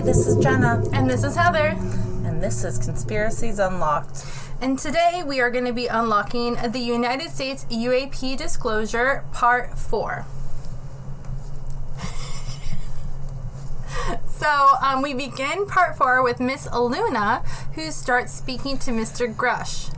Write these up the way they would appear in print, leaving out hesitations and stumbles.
this is Jenna. And this is Heather. And this is Conspiracies Unlocked. And today we are going to be unlocking the United States UAP Disclosure, Part 4. So we begin Part 4 with Miss Luna, who starts speaking to Mr. Grush.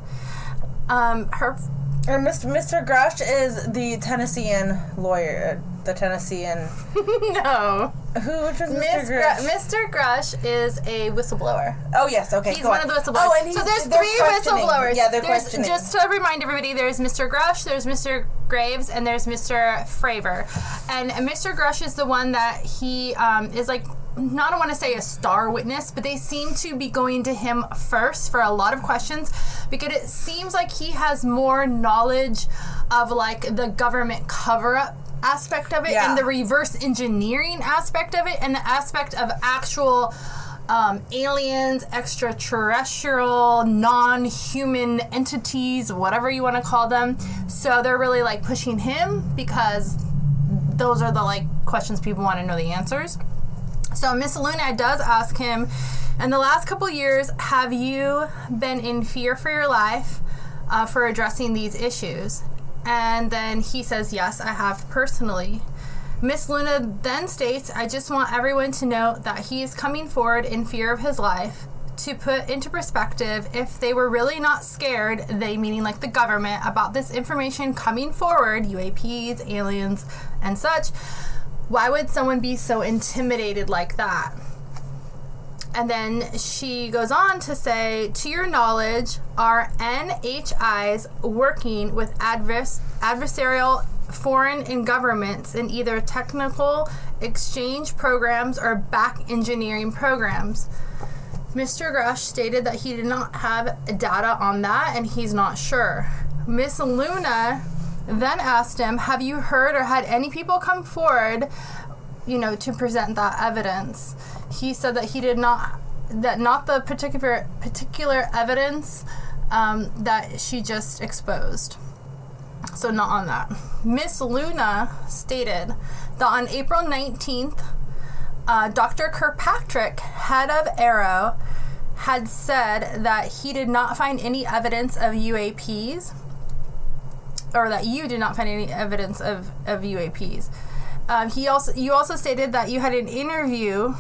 Mr. Grush is the Tennessean lawyer. The Tennessean... No. Which was Mr. Grush? Mr. Grush is a whistleblower. Oh, yes. Okay, He's one of the whistleblowers. Oh, and so there's three whistleblowers. Yeah, they're questioning. Just to remind everybody, there's Mr. Grush, there's Mr. Graves, and there's Mr. Fravor. And Mr. Grush is the one that he is like... I don't want to say a star witness, but they seem to be going to him first for a lot of questions because it seems like he has more knowledge of like the government cover-up aspect of it and the reverse engineering aspect of it and the aspect of actual aliens, extraterrestrial, non-human entities, whatever you want to call them. So they're really like pushing him because those are the like questions people want to know the answers. So Miss Luna does ask him, in the last couple years, have you been in fear for your life for addressing these issues? And then he says, yes, I have personally. Miss Luna then states, I just want everyone to know that he is coming forward in fear of his life. To put into perspective, if they were really not scared, they meaning like the government, about this information coming forward, UAPs, aliens, and such, why would someone be so intimidated like that? And then she goes on to say, to your knowledge, are NHIs working with adversarial foreign governments in either technical exchange programs or back engineering programs? Mr. Grush stated that he did not have data on that and he's not sure. Miss Luna then asked him, have you heard or had any people come forward, to present that evidence? He said that he did not, that not the particular evidence that she just exposed. So not on that. Miss Luna stated that on April 19th, Dr. Kirkpatrick, head of Aero, had said that he did not find any evidence of UAPs, or that you did not find any evidence of UAPs. You also stated that you had an interview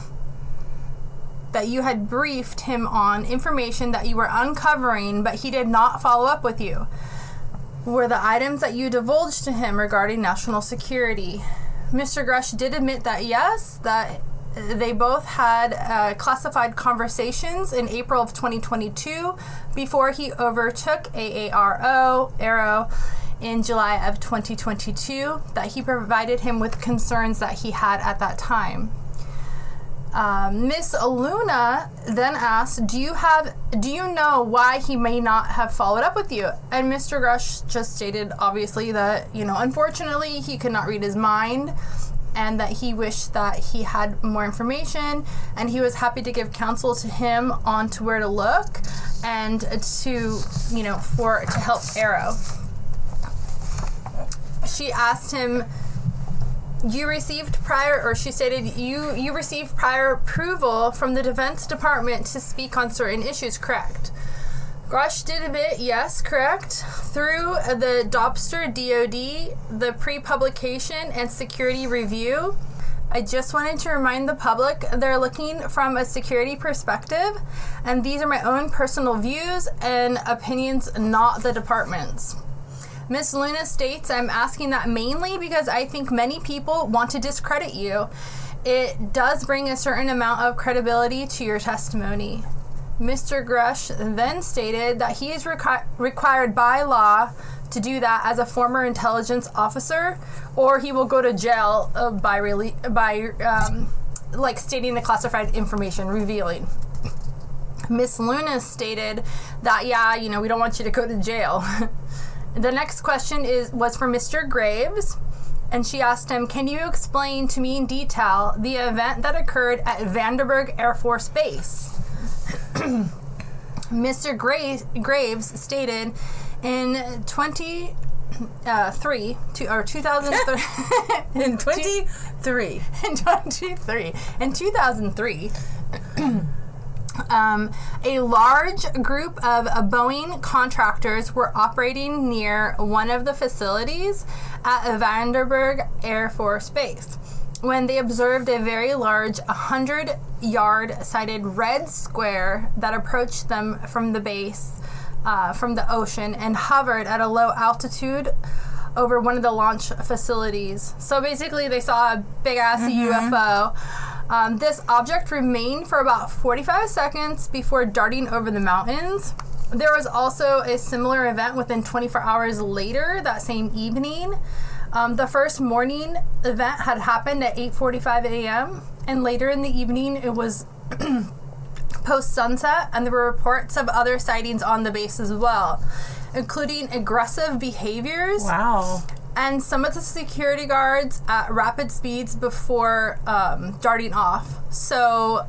that you had briefed him on information that you were uncovering, but he did not follow up with you. Were the items that you divulged to him regarding national security? Mr. Grush did admit that yes, that they both had classified conversations in April of 2022 before he overtook Aero in July of 2022, that he provided him with concerns that he had at that time. Miss Luna then asked, do you know why he may not have followed up with you? And Mr. Grush just stated, obviously, that, unfortunately, he could not read his mind and that he wished that he had more information and he was happy to give counsel to him on to where to look and to help Aero. She asked him, she stated you received prior approval from the Defense Department to speak on certain issues, correct? Grush did admit, yes, correct. Through the Dobster DOD, the pre-publication and security review, I just wanted to remind the public they're looking from a security perspective, and these are my own personal views and opinions, not the department's. Miss Luna states, I'm asking that mainly because I think many people want to discredit you. It does bring a certain amount of credibility to your testimony. Mr. Grush then stated that he is required by law to do that as a former intelligence officer, or he will go to jail by stating the classified information, revealing. Miss Luna stated that, we don't want you to go to jail. The next question was for Mr. Graves, and she asked him, can you explain to me in detail the event that occurred at Vandenberg Air Force Base? Mr. Graves stated in 2003. In 2003, A large group of Boeing contractors were operating near one of the facilities at Vandenberg Air Force Base when they observed a very large 100-yard sided red square that approached them from the base, from the ocean, and hovered at a low altitude over one of the launch facilities. So basically they saw a big-ass UFO. This object remained for about 45 seconds before darting over the mountains. There was also a similar event within 24 hours later that same evening. The first morning event had happened at 8:45 a.m. and later in the evening it was post-sunset, and there were reports of other sightings on the base as well, including aggressive behaviors. Wow. And some of the security guards at rapid speeds before darting off. So,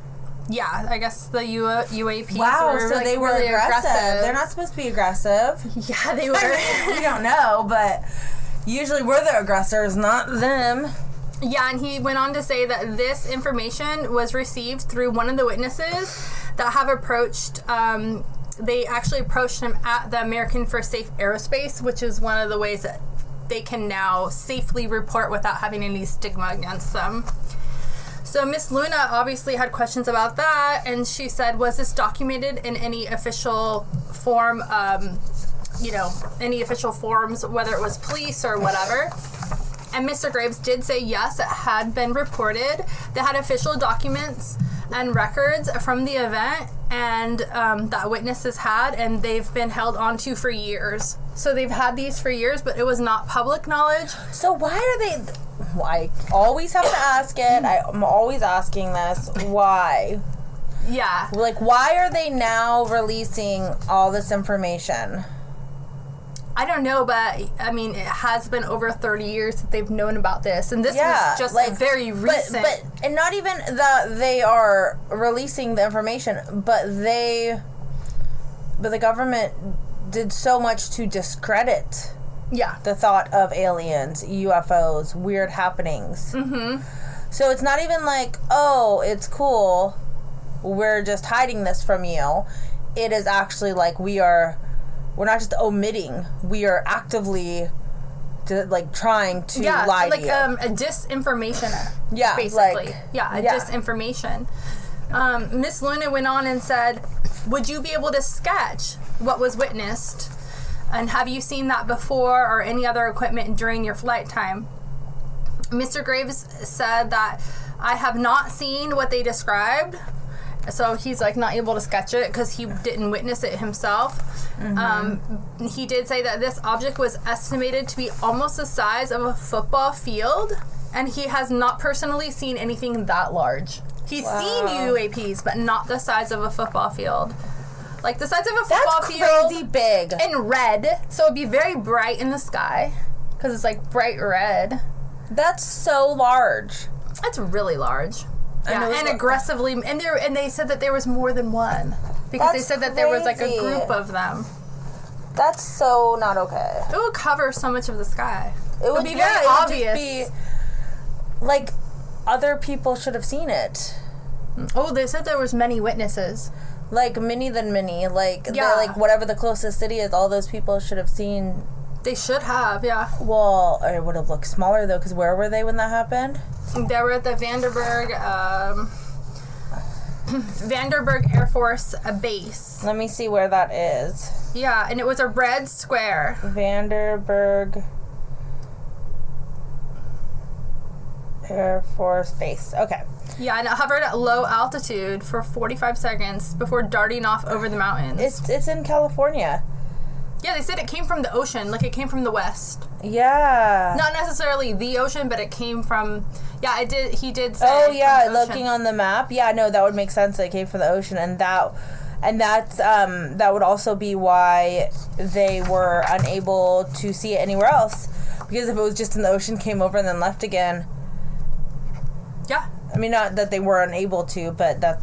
yeah, I guess the UAPs were so they were really aggressive. They're not supposed to be aggressive. Yeah, they were. We don't know, but usually we're the aggressors, not them. Yeah, and he went on to say that this information was received through one of the witnesses that have approached... they actually approached him at the American for Safe Aerospace, which is one of the ways that they can now safely report without having any stigma against them. So Miss Luna obviously had questions about that, and she said, was this documented in any official form, any official forms, whether it was police or whatever? And Mr. Graves did say yes, it had been reported. They had official documents and records from the event, and that witnesses had, and they've been held onto for years. So they've had these for years, but it was not public knowledge. So why are they... I always have to ask it. I'm always asking this. Why? Yeah. Like, why are they now releasing all this information? I don't know, but I mean, it has been over 30 years that they've known about this, and this was just like very recent. But and not even that they are releasing the information, but the government did so much to discredit the thought of aliens, UFOs, weird happenings. Mm-hmm. So it's not even like, oh, it's cool, we're just hiding this from you. It is actually like we're not just omitting, we are actively trying to lie to you. A disinformation, basically. Disinformation. Miss Luna went on and said, would you be able to sketch what was witnessed? And have you seen that before or any other equipment during your flight time? Mr. Graves said that I have not seen what they described. So he's not able to sketch it because he didn't witness it himself. Mm-hmm. He did say that this object was estimated to be almost the size of a football field, and he has not personally seen anything that large. He's seen UAPs, but not the size of a football field. Like the size of a football field. That's crazy big. In red, so it'd be very bright in the sky because it's bright red. That's so large. That's really large. Yeah, and aggressively, and they said that there was more than one because they said that there was a group of them. That's so not okay. It would cover so much of the sky. It would be very obvious. It would just be other people should have seen it. Oh, they said there was many witnesses. Many than many. Whatever the closest city is, all those people should have seen. They should have, yeah. Well, it would have looked smaller though, because where were they when that happened? They were at the Vandenberg Air Force Base. Let me see where that is. Yeah, and it was a red square. Vandenberg Air Force Base. Okay. Yeah, and it hovered at low altitude for 45 seconds before darting off over the mountains. It's in California. Yeah, they said it came from the ocean, it came from the west. Yeah. Not necessarily the ocean, but it came from... Yeah, he did say... Oh, yeah, looking on the map. Yeah, no, that would make sense that it came from the ocean, and that would also be why they were unable to see it anywhere else. Because if it was just in the ocean, came over, and then left again... Yeah. I mean, not that they were unable to, but that,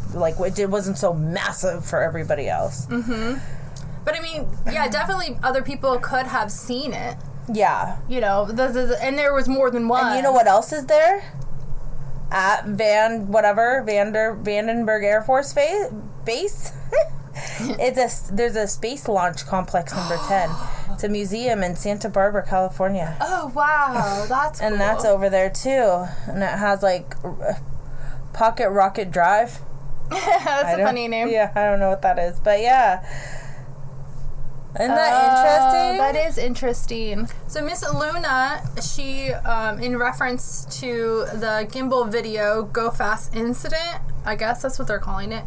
it wasn't so massive for everybody else. Mm-hmm. But I mean, yeah, definitely other people could have seen it. Yeah. And there was more than one. And you know what else is there? at Vandenberg Air Force Base. There's a space launch complex number 10. It's a museum in Santa Barbara, California. Oh, wow. That's cool. And that's over there, too. And it has, like, Pocket Rocket Drive. That's a funny name. Yeah, I don't know what that is. But, yeah. Isn't that interesting? That is interesting. So Miss Luna, she, in reference to the gimbal video Go Fast incident, I guess that's what they're calling it,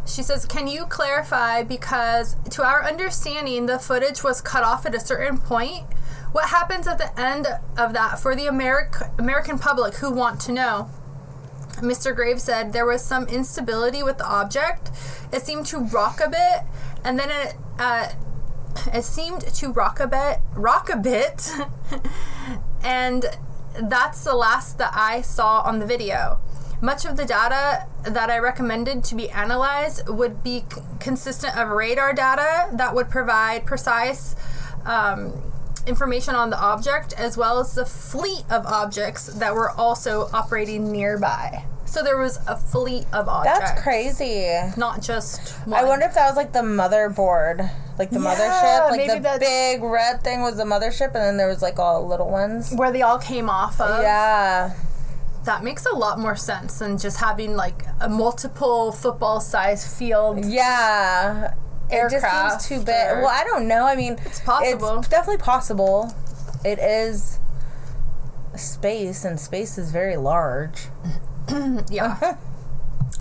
she says, can you clarify, because to our understanding, the footage was cut off at a certain point. What happens at the end of that for the American public who want to know? Mr. Graves said there was some instability with the object. It seemed to rock a bit, and then it seemed to rock a bit, and that's the last that I saw on the video. Much of the data that I recommended to be analyzed would be consistent of radar data that would provide precise information on the object, as well as the fleet of objects that were also operating nearby. So there was a fleet of objects. That's crazy. Not just one. I wonder if that was like the motherboard. Like the mothership. Like the big red thing was the mothership, and then there was like all little ones. Where they all came off of. Yeah. That makes a lot more sense than just having like a multiple football-sized field. Yeah. Aircraft. It just seems too big. Well, I don't know. I mean, it's possible. It's definitely possible. It is space, and space is very large. Yeah.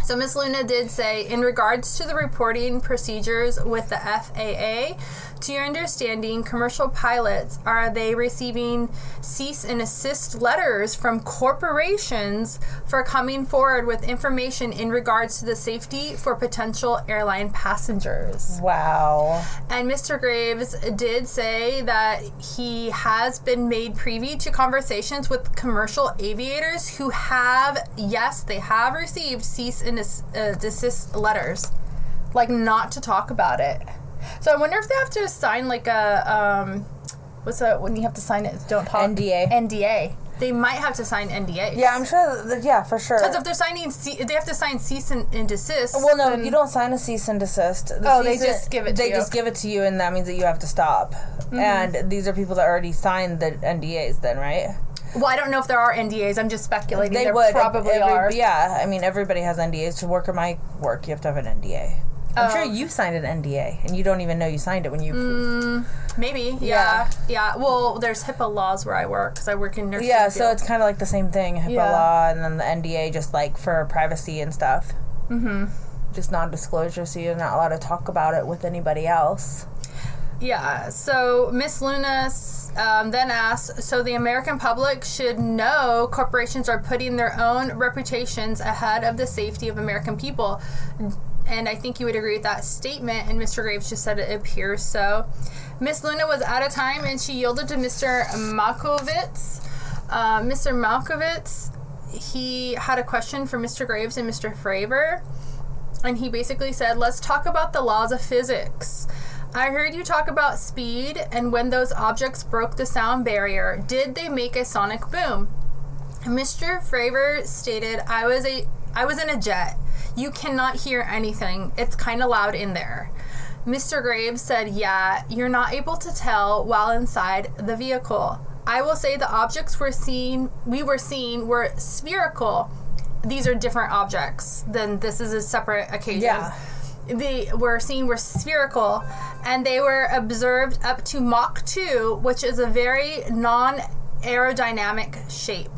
So Ms. Luna did say, in regards to the reporting procedures with the FAA, to your understanding, commercial pilots, are they receiving cease and desist letters from corporations for coming forward with information in regards to the safety for potential airline passengers? Wow. And Mr. Graves did say that he has been made privy to conversations with commercial aviators who have, yes, they have received cease and desist letters, like not to talk about it. So I wonder if they have to sign like a what's that when you have to sign it? Don't talk. NDA. They might have to sign NDAs. Yeah, I'm sure. Yeah, for sure. Because if they're signing, they have to sign cease and desist. Well, no, you don't sign a cease and desist. They just give it to you. They just give it to you, and that means that you have to stop. Mm-hmm. And these are people that already signed the NDAs, then, right? Well, I don't know if there are NDAs. I'm just speculating. They would. Probably are. Yeah, I mean, everybody has NDAs. To work at my work, you have to have an NDA. I'm sure you signed an NDA, and you don't even know you signed it when you... Maybe, yeah. Well, there's HIPAA laws where I work, because I work in nursing. Yeah, so it's kind of like the same thing, HIPAA law, and then the NDA just, like, for privacy and stuff. Mm-hmm. Just non-disclosure, so you're not allowed to talk about it with anybody else. Yeah, so Miss Luna then asked, so the American public should know corporations are putting their own reputations ahead of the safety of American people. And I think you would agree with that statement, and Mr. Graves just said it appears so. Miss Luna was out of time, and she yielded to Mr. Malkovitz. Mr. Malkovitz, he had a question for Mr. Graves and Mr. Fravor, and he basically said, let's talk about the laws of physics. I heard you talk about speed, and when those objects broke the sound barrier, did they make a sonic boom? Mr. Fravor stated, I was in a jet. You cannot hear anything. It's kind of loud in there. Mr. Graves said, yeah, you're not able to tell while inside the vehicle. I will say the objects we were seeing were spherical. These are different objects. Then this is a separate occasion. Yeah. They were spherical, and they were observed up to Mach 2, which is a very non-aerodynamic shape.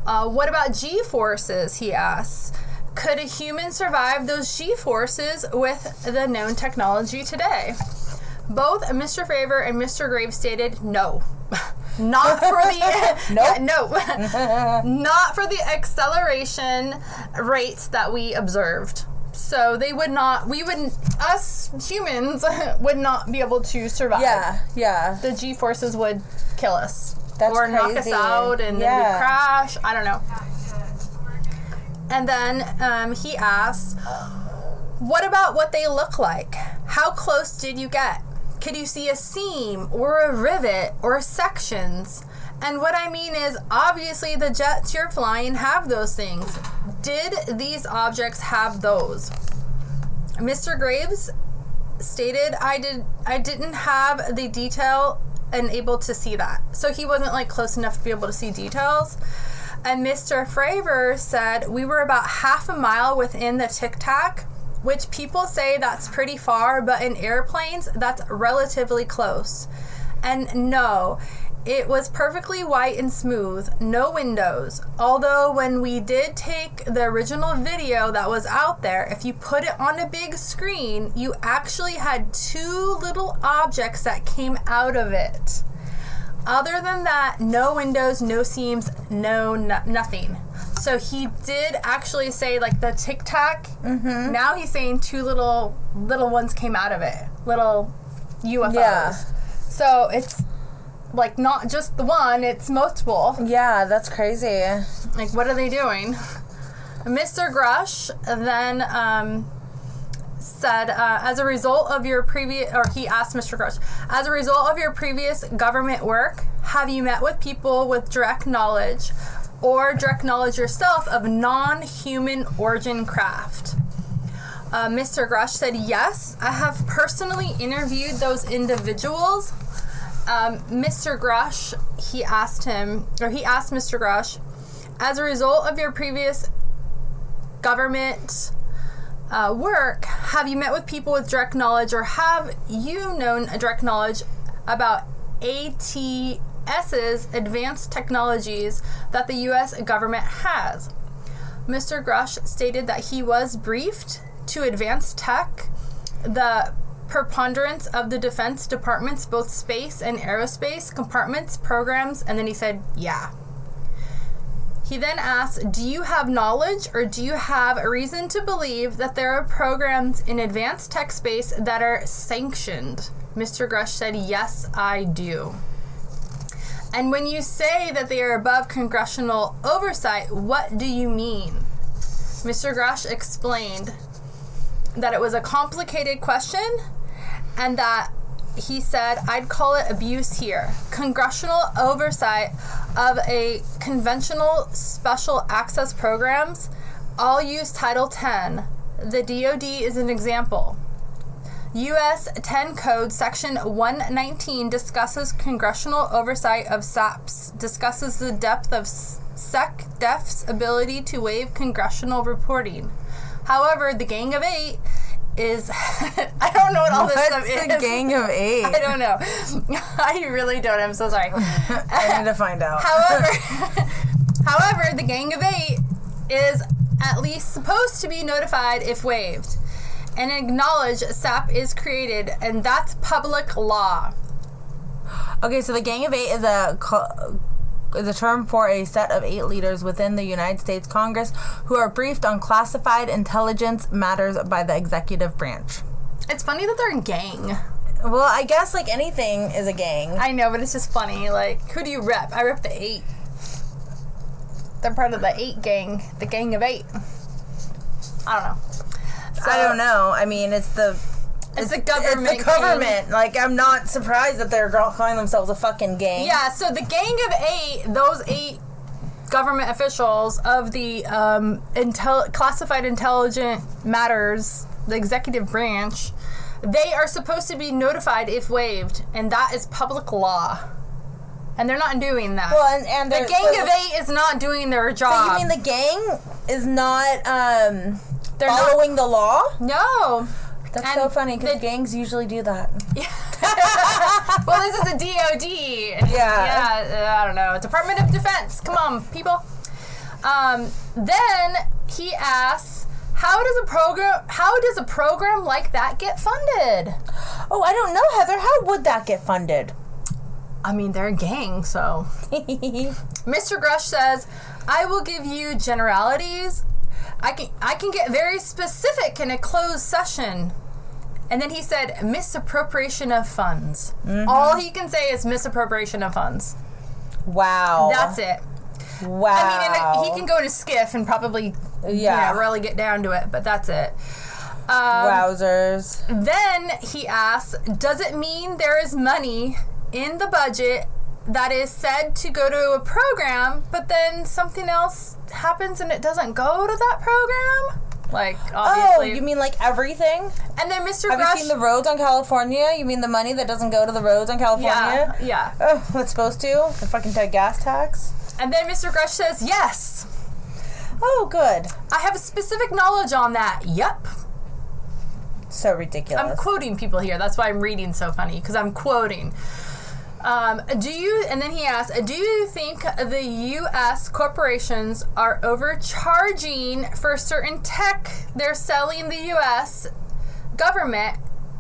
What about G-forces, he asks. Could a human survive those G-forces with the known technology today? Both Mr. Fravor and Mr. Graves stated no. Not for the not for the acceleration rates that we observed. So us humans would not be able to survive. Yeah. The G-forces would kill us. That's or crazy. Knock us out, and then we'd crash. I don't know. And then he asks, what about what they look like? How close did you get? Could you see a seam or a rivet or sections? And what I mean is, obviously, the jets you're flying have those things. Did these objects have those? Mr. Graves stated, I didn't have the detail and able to see that. So he wasn't like close enough to be able to see details. And Mr. Fravor said, we were about half a mile within the Tic Tac, which people say that's pretty far, but in airplanes, that's relatively close. And no, it was perfectly white and smooth, no windows. Although when we did take the original video that was out there, if you put it on a big screen, you actually had two little objects that came out of it. Other than that, no windows, no seams, nothing. So he did actually say like the Tic Tac. Mm-hmm. Now he's saying two little ones came out of it, little UFOs. Yeah. So it's like not just the one, it's multiple. Yeah, that's crazy. Like, what are they doing? Mr. Grush then said, as a result of your previous, or he asked Mr. Grush, as a result of your previous government work, have you met with people with direct knowledge or direct knowledge yourself of non-human origin craft? Mr. Grush said, yes, I have personally interviewed those individuals. Mr. Grush, he asked Mr. Grush, as a result of your previous government work, have you met with people with direct knowledge or have you known a direct knowledge about ATS's advanced technologies that the U.S. government has? Mr. Grush stated that he was briefed to advanced tech, the preponderance of the Defense Department's both space and aerospace compartments, programs, and then he said, yeah. He then asked, do you have knowledge or do you have a reason to believe that there are programs in advanced tech space that are sanctioned? Mr. Grush said, yes, I do. And when you say that they are above congressional oversight, what do you mean? Mr. Grush explained that it was a complicated question and that he said, I'd call it abuse here. Congressional oversight of a conventional special access programs all use Title 10. The DoD is an example. U.S. 10 Code Section 119 discusses congressional oversight of SAPs, discusses the depth of SecDef's ability to waive congressional reporting. However, the Gang of Eight is I don't know what all this stuff is. What's the Gang of Eight? I don't know. I really don't. I'm so sorry. I need to find out. However, the Gang of Eight is at least supposed to be notified if waived and acknowledge SAP is created, and that's public law. Okay, so the Gang of Eight is a term for a set of 8 leaders within the United States Congress who are briefed on classified intelligence matters by the executive branch. It's funny that they're a gang. Well, I guess like anything is a gang. I know, but it's just funny. Like, who do you rep? I rep the 8. They're part of the 8 gang, the Gang of 8. I don't know. So, I don't know. I mean, it's the government. It's the government. Gang. Like, I'm not surprised that they're calling themselves a fucking gang. Yeah, so the Gang of 8, those 8 government officials of the classified intelligent matters, the executive branch, they are supposed to be notified if waived, and that is public law. And they're not doing that. Well, and the Gang of 8 is not doing their job. So you mean the gang is not following the law? No. That's so funny because gangs usually do that. Well, this is a DOD. Yeah, I don't know. Department of Defense. Come on, people. Then he asks, how does a program like that get funded? Oh, I don't know, Heather. How would that get funded? I mean, they're a gang, so. Mr. Grush says, I will give you generalities. I can get very specific in a closed session. And then he said, misappropriation of funds. Mm-hmm. All he can say is misappropriation of funds. Wow. That's it. Wow. I mean, he can go to skiff and probably really get down to it, but that's it. Wowzers. Then he asks, does it mean there is money in the budget that is said to go to a program, but then something else happens and it doesn't go to that program. Like, obviously. Oh, you mean like everything? And then Mr. Have Grush... you seen the roads on California? You mean the money that doesn't go to the roads on California? Yeah. Oh, what's supposed to? The fucking gas tax? And then Mr. Grush says, yes. Oh, good. I have a specific knowledge on that. Yep. So ridiculous. I'm quoting people here. That's why I'm reading so funny, because I'm quoting. And then he asks, do you think the U.S. corporations are overcharging for certain tech they're selling the U.S. government,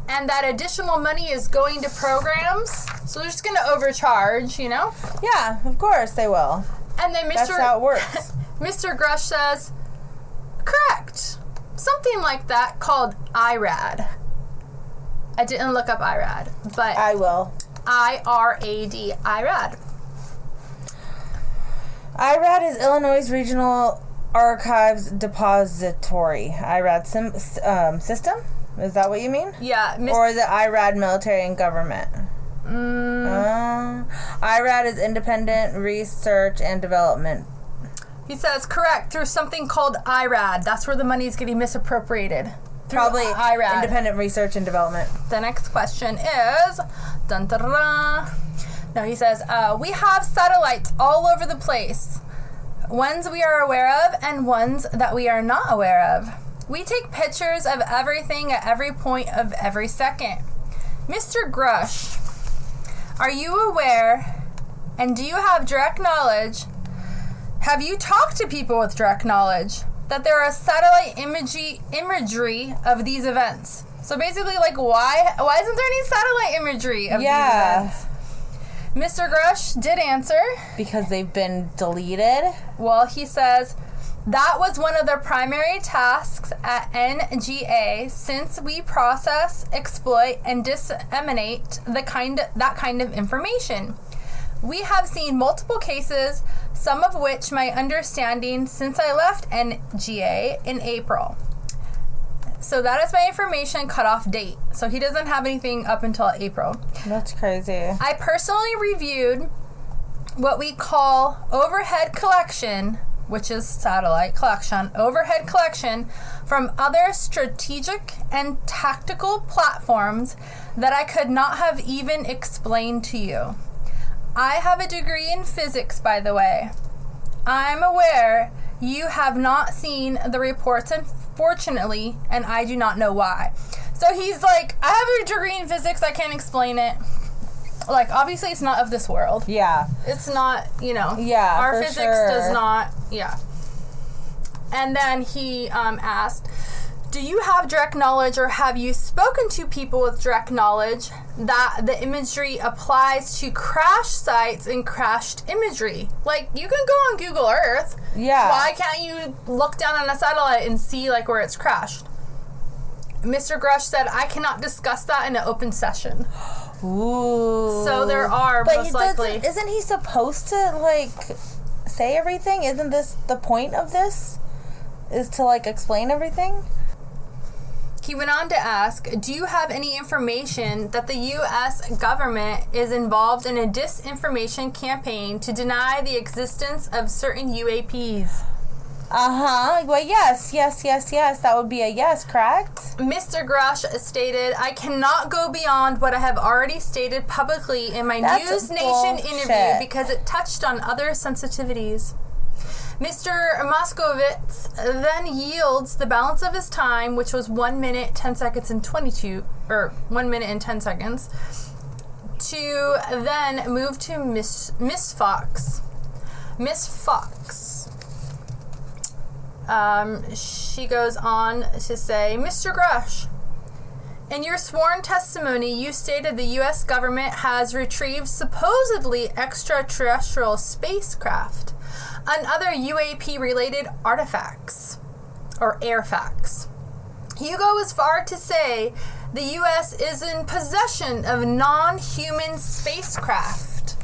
and that additional money is going to programs? So they're just going to overcharge, you know? Yeah, of course they will. And then That's how it works. Mr. Grush says, correct. Something like that called IRAD. I didn't look up IRAD, but... I will. IRAD. IRAD. IRAD is Illinois Regional Archives Depository. IRAD system? Is that what you mean? Yeah. Or is it IRAD military and government? IRAD is Independent Research and Development. He says, correct, through something called IRAD. That's where the money is getting misappropriated. Probably IRAD. Independent Research and Development. The next question is, dun, dun, dun, dun. No, he says, we have satellites all over the place. Ones we are aware of and ones that we are not aware of. We take pictures of everything at every point of every second. Mr. Grush, are you aware and do you have direct knowledge? Have you talked to people with direct knowledge that there are satellite imagery of these events? So basically, like, why isn't there any satellite imagery of these events? Mr. Grush did answer. Because they've been deleted? Well, he says, that was one of their primary tasks at NGA since we process, exploit, and disseminate that kind of information. We have seen multiple cases, some of which my understanding since I left NGA in April. So that is my information cutoff date. So he doesn't have anything up until April. That's crazy. I personally reviewed what we call overhead collection, which is satellite collection, overhead collection from other strategic and tactical platforms that I could not have even explained to you. I have a degree in physics, by the way. I'm aware you have not seen the reports, unfortunately, and I do not know why. So he's like, I have a degree in physics, I can't explain it. Like, obviously it's not of this world. Yeah. It's not, you know. Yeah, our for physics sure. does not, yeah. And then he asked, do you have direct knowledge or have you spoken to people with direct knowledge that the imagery applies to crash sites and crashed imagery? Like, you can go on Google Earth. Yeah. Why can't you look down on a satellite and see, like, where it's crashed? Mr. Grush said, I cannot discuss that in an open session. Ooh. So there are, but most likely. Isn't he supposed to, like, say everything? Isn't this the point of this? Is to, like, explain everything? He went on to ask, do you have any information that the U.S. government is involved in a disinformation campaign to deny the existence of certain UAPs? Uh-huh. Well, yes. That would be a yes, correct? Mr. Grush stated, I cannot go beyond what I have already stated publicly in my News Nation interview because it touched on other sensitivities. Mr. Moskowitz then yields the balance of his time, which was 1 minute, 10 seconds, and 1 minute and 10 seconds, to then move to Miss Fox. Miss Fox. She goes on to say, Mr. Grush, in your sworn testimony, you stated the U.S. government has retrieved supposedly extraterrestrial spacecraft and other UAP-related artifacts, or artifacts. You go as far to say the U.S. is in possession of non-human spacecraft.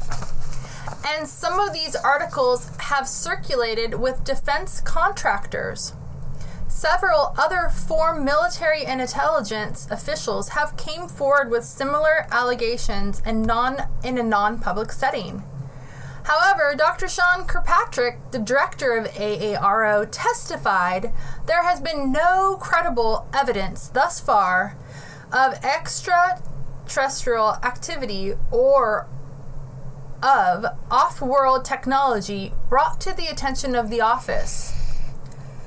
And some of these articles have circulated with defense contractors. Several other former military and intelligence officials have came forward with similar allegations in a non-public setting. However, Dr. Sean Kirkpatrick, the director of AARO, testified there has been no credible evidence thus far of extraterrestrial activity or of off-world technology brought to the attention of the office.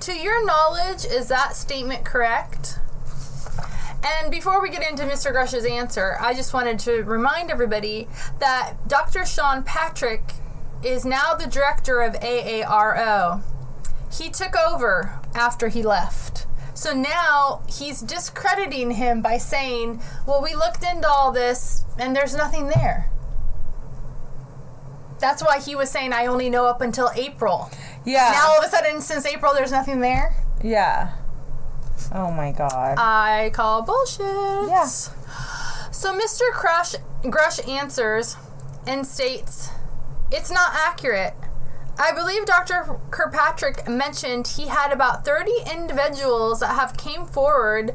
To your knowledge, is that statement correct? And before we get into Mr. Grush's answer, I just wanted to remind everybody that Dr. Sean Patrick is now the director of AARO. He took over after he left. So now he's discrediting him by saying, well, we looked into all this and there's nothing there. That's why he was saying, I only know up until April. Yeah. Now all of a sudden, since April, there's nothing there? Yeah. Oh my God. I call bullshit. Yeah. So Mr. Grush answers and states, it's not accurate. I believe Dr. Kirkpatrick mentioned he had about 30 individuals that have came forward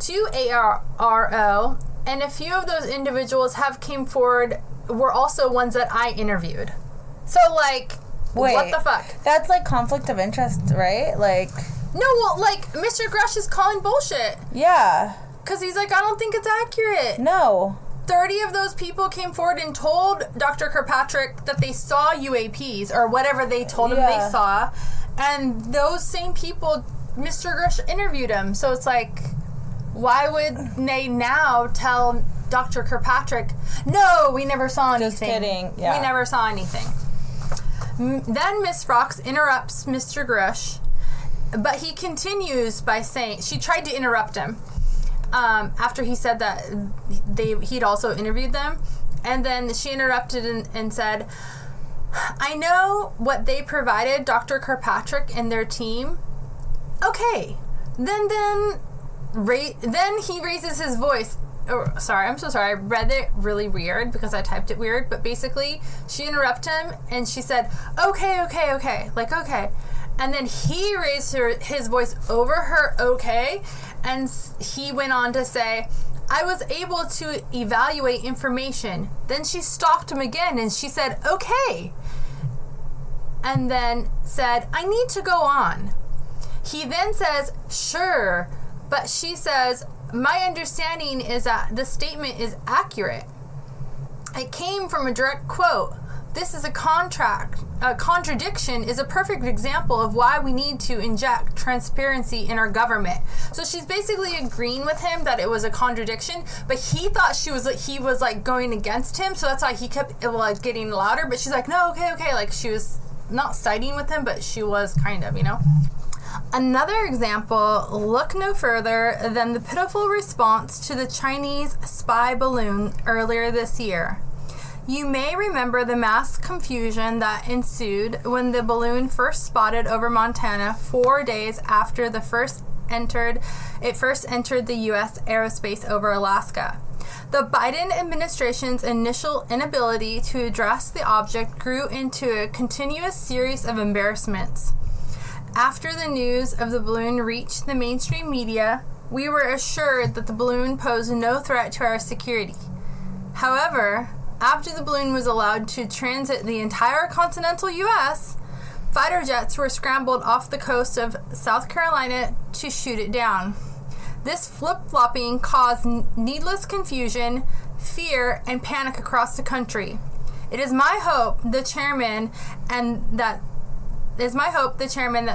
to AARO, and a few of those individuals have came forward were also ones that I interviewed. So, like, wait, what the fuck? That's like conflict of interest, right? Like, no, well, like, Mr. Grush is calling bullshit. Yeah. Because he's like, I don't think it's accurate. No. 30 of those people came forward and told Dr. Kirkpatrick that they saw UAPs or whatever they told him they saw. And those same people, Mr. Grush interviewed him. So it's like, why would they now tell Dr. Kirkpatrick, no, we never saw anything. Just kidding. Yeah. We never saw anything. Then Miss Fox interrupts Mr. Grush, but he continues by saying, she tried to interrupt him after he said that he'd also interviewed them, and then she interrupted and said, I know what they provided Dr. Kirkpatrick and their team. Okay. Then he raises his voice. Oh, sorry, I'm so sorry. I read it really weird because I typed it weird. But basically, she interrupted him and she said, okay. Like, okay. And then he raised his voice over her, okay. And he went on to say, I was able to evaluate information. Then she stopped him again and she said, okay. And then said, I need to go on. He then says, sure. But she says, my understanding is that the statement is accurate. It came from a direct quote. This is a contradiction is a perfect example of why we need to inject transparency in our government. So she's basically agreeing with him that it was a contradiction, but he thought he was like going against him, so that's why he kept like getting louder. But she's like, no, okay. Like she was not siding with him, but she was kind of, you know. Another example, look no further than the pitiful response to the Chinese spy balloon earlier this year. You may remember the mass confusion that ensued when the balloon first spotted over Montana 4 days after it first entered the U.S. aerospace over Alaska. The Biden administration's initial inability to address the object grew into a continuous series of embarrassments. After the news of the balloon reached the mainstream media, we were assured that the balloon posed no threat to our security. However, after the balloon was allowed to transit the entire continental U.S., fighter jets were scrambled off the coast of South Carolina to shoot it down. This flip-flopping caused needless confusion, fear, and panic across the country. It is my hope, the chairman, that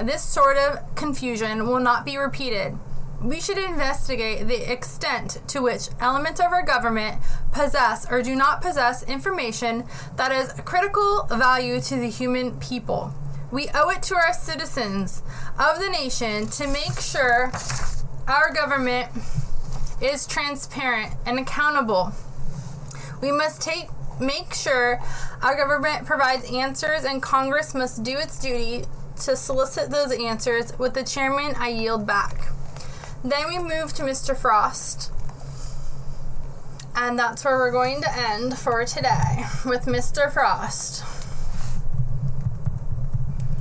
this sort of confusion will not be repeated. We should investigate the extent to which elements of our government possess or do not possess information that is critical value to the human people. We owe it to our citizens of the nation to make sure our government is transparent and accountable. We must make sure our government provides answers, and Congress must do its duty to solicit those answers. With the chairman, I yield back. Then we move to Mr. Frost. And that's where we're going to end for today, with Mr. Frost.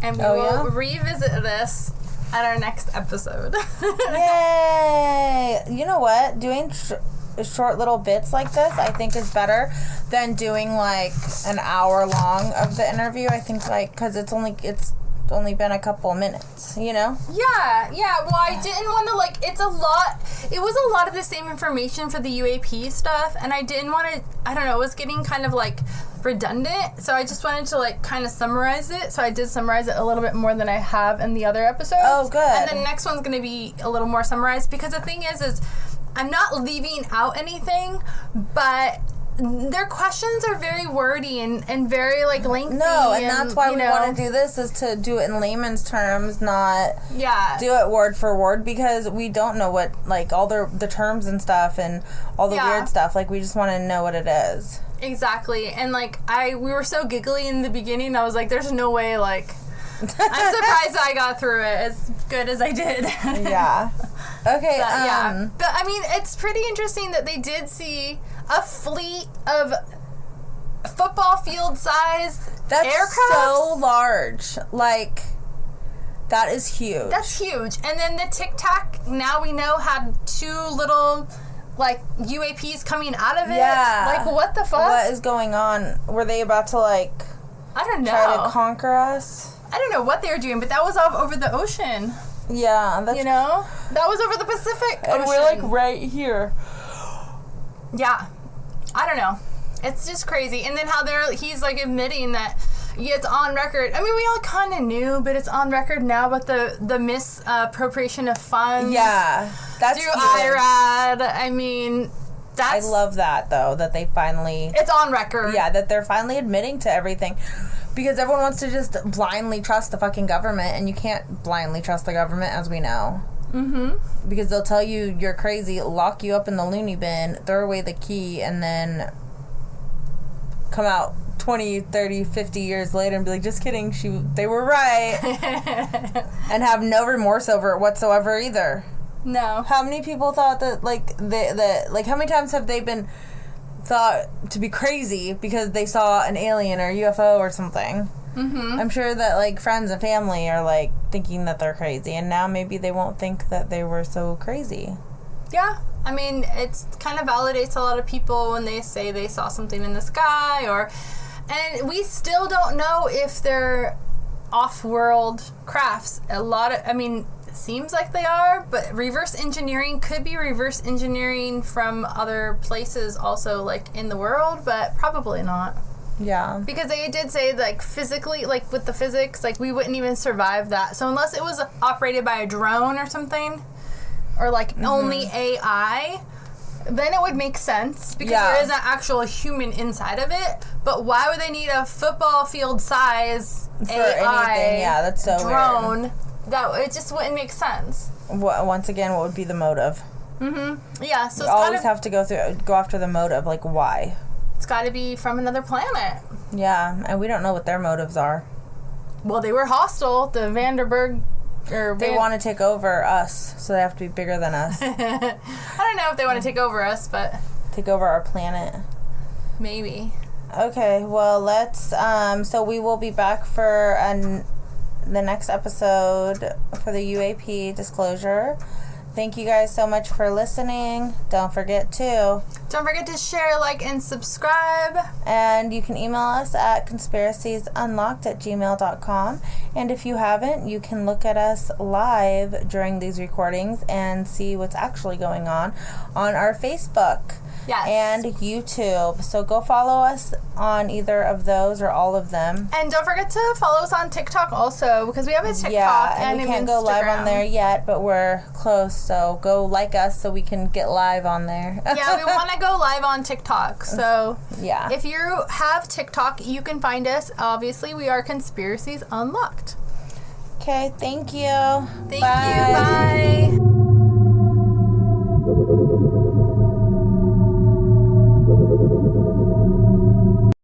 And we will revisit this at our next episode. Yay! You know what? Doing short little bits like this, I think, is better than doing like an hour long of the interview. I think, like, because it's only been a couple minutes, you know? Yeah. Well, I didn't want to, like, it was a lot of the same information for the UAP stuff, and I didn't want to, I don't know, it was getting kind of, like, redundant, so I just wanted to, like, kind of summarize it, so I did summarize it a little bit more than I have in the other episodes. Oh, good. And the next one's going to be a little more summarized, because the thing is I'm not leaving out anything, but their questions are very wordy and very, like, lengthy. No, and that's why we want to do this, is to do it in layman's terms, not do it word for word, because we don't know what, like, all the terms and stuff and all the weird stuff. Like, we just want to know what it is. Exactly. And, like, we were so giggly in the beginning, I was like, there's no way, like, I'm surprised I got through it as good as I did. Yeah. Okay. But, I mean, it's pretty interesting that they did see a fleet of football field size aircraft. So large. Like, that is huge. That's huge. And then the Tic Tac, now we know, had 2 little, like, UAPs coming out of it. Yeah. Like, what the fuck? What is going on? Were they about to, like, I don't know, try to conquer us? I don't know what they were doing, but that was all over the ocean. Yeah. That's, you know? That was over the Pacific Ocean. And we're, like, right here. Yeah. I don't know. It's just crazy. And then how he's, like, admitting that it's on record. I mean, we all kind of knew, but it's on record now about the misappropriation of funds. Yeah. That's through IRAD. I mean, I love that, though, that they finally... It's on record. Yeah, that they're finally admitting to everything. Because everyone wants to just blindly trust the fucking government, and you can't blindly trust the government, as we know. Mm-hmm. Because they'll tell you you're crazy, lock you up in the loony bin, throw away the key, and then come out 20, 30, 50 years later and be like, just kidding, they were right. And have no remorse over it whatsoever either. No. How many people thought that, like, how many times have they been thought to be crazy because they saw an alien or UFO or something? Mm-hmm. I'm sure that, like, friends and family are, like, thinking that they're crazy, and now maybe they won't think that they were so crazy. Yeah. I mean, it's kind of validates a lot of people when they say they saw something in the sky, and we still don't know if they're off-world crafts. It seems like they are, but reverse engineering could be reverse engineering from other places also, like, in the world, but probably not. Yeah. Because they did say, like, physically, like, with the physics, like, we wouldn't even survive that. So unless it was operated by a drone or something, or, like, only AI, then it would make sense, because there is an actual human inside of it. But why would they need a football field size for AI anything? Yeah, that's so drone? weird. It just wouldn't make sense. Once again, what would be the motive? Mm-hmm. Yeah, so you always have to go after the motive, like, why? It's got to be from another planet. Yeah, and we don't know what their motives are. Well, they were hostile. The Vanderberg... They want to take over us, so they have to be bigger than us. I don't know if they want to take over us, but... Take over our planet. Maybe. Okay, well, let's... so we will be back for the next episode for the UAP disclosure. Thank you guys so much for listening. Don't forget to share, like, and subscribe. And you can email us at conspiraciesunlocked@gmail.com. And if you haven't, you can look at us live during these recordings and see what's actually going on our Facebook. Yes. And YouTube. So go follow us on either of those or all of them. And don't forget to follow us on TikTok also, because we have a TikTok. Yeah, and we can't go live Instagram on there yet, but we're close. So go like us so we can get live on there. Yeah, we want to go live on TikTok. So yeah, if you have TikTok, you can find us. Obviously, we are Conspiracies Unlocked. Okay, thank you. Thank you. Bye.